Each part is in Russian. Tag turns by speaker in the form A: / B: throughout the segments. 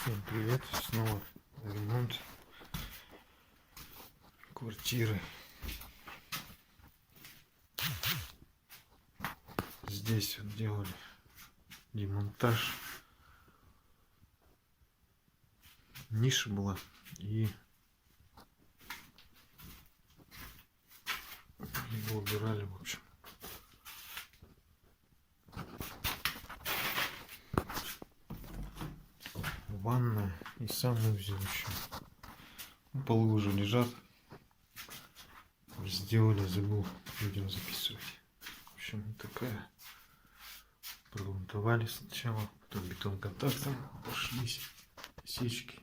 A: Всем привет! Снова ремонт квартиры. Здесь вот делали демонтаж. Ниша была и его убирали, в общем. Ванная и санузел еще. Полы уже лежат. Сделали, забыл видео записывать. В общем, такая. Прогрунтовали сначала, потом бетон-контактом пошлись сечки.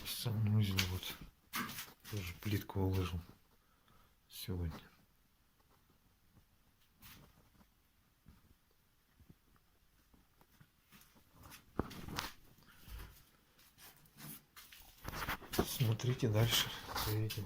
A: Санузел вот тоже плитку уложил сегодня. Смотрите дальше за видео.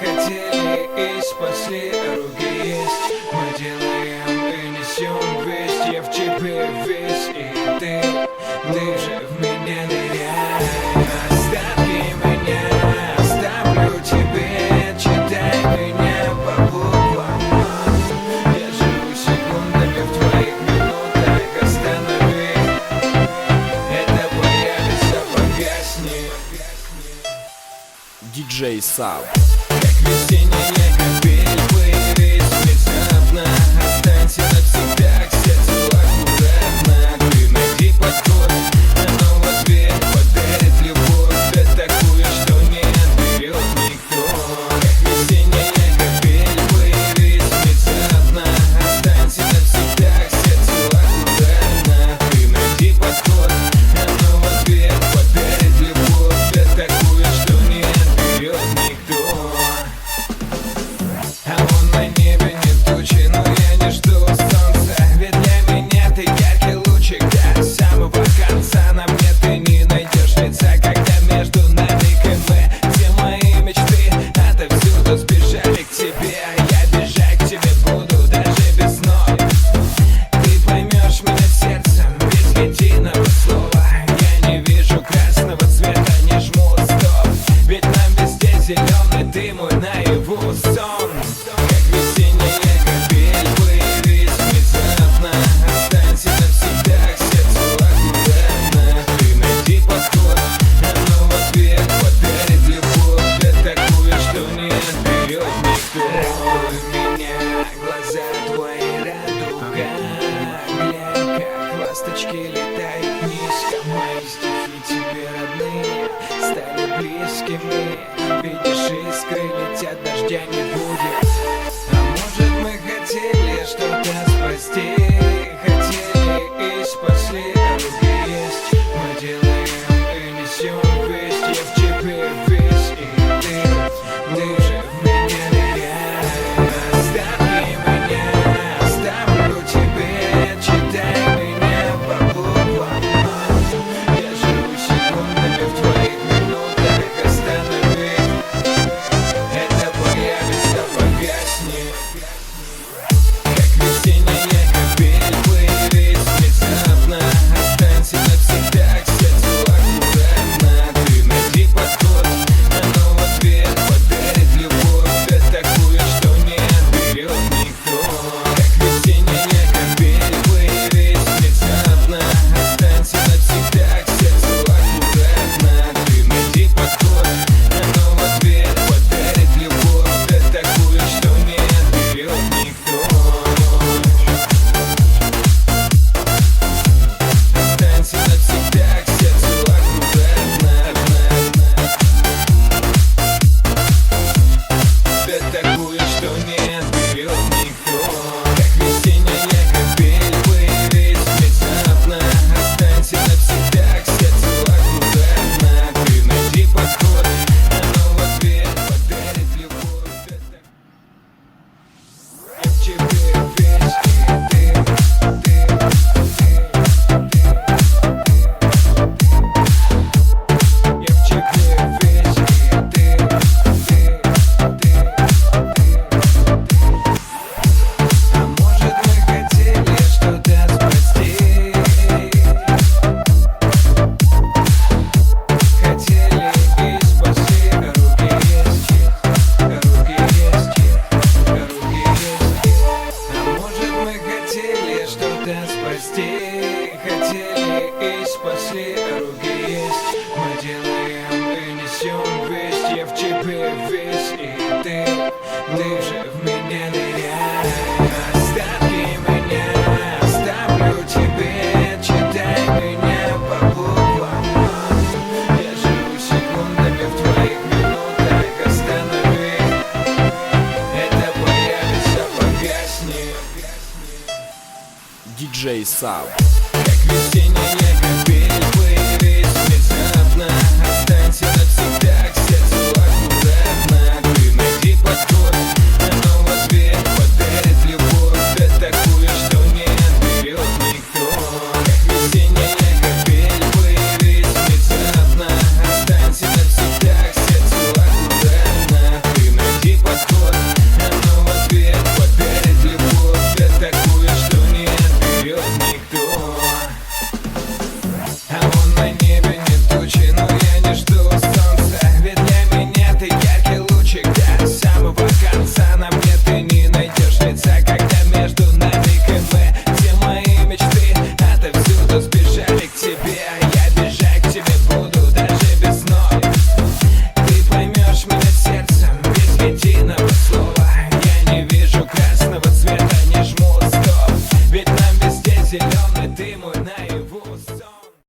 B: Хотели и спасли, руки есть. Мы делаем и несем весть. Я в тебе весь, и ты глубже в меня ныряй. Остатки меня оставлю тебе. Читай меня по буквам. Я живу секундами в твоих минутах. Останови, это появится, погасни.
C: Диджей Саб.
B: Весенняя капель, появись внезапно. Останься навсегда, к сердцу аккуратно. Ты найди подход, оно в ответ подарит любовь. Да такую, что не отберет никто. Как весенняя капель, появись внезапно. Останься навсегда, к сердцу аккуратно. Ты найди подход, оно в ответ подарит любовь. Да такую, что не отберет никто. А вон на небе не тучи, но я не жду солнца. Ведь для меня ты яркий лучик до самого конца. На мне ты не найдешь лица, когда между нами КМ. Все мои мечты отовсюду сбежали к тебе. Я бежать к тебе буду даже без ног. Ты поймешь меня сердцем без единого слова. Я не вижу красного цвета, не жму стоп. Ведь нам везде зеленый, ты мой наяву сон. Как весенняя капель, появись внезапно. Останься навсегда, к сердцу аккуратно. Ты найди подход, оно в ответ подарит любовь. Да такую, что не отберет никто. У меня глаза твои радуга. Глянь, как ласточки летают низко. Мои стихи тебе родные стали близкими. Видишь, искры летят, дождя не будет. А может, мы хотели что-то спасти. Хотели и спасли, руки есть. Мы делаем и несем весть. Я в тебе весь, и ты глубже в меня ныряй. Остатки меня оставлю тебе. Читай меня по буквам. Я живу секундами в твоих минутах. Останови, это появится, погасни. Как весенняя капель.
C: диджей Саб.
B: Как весенний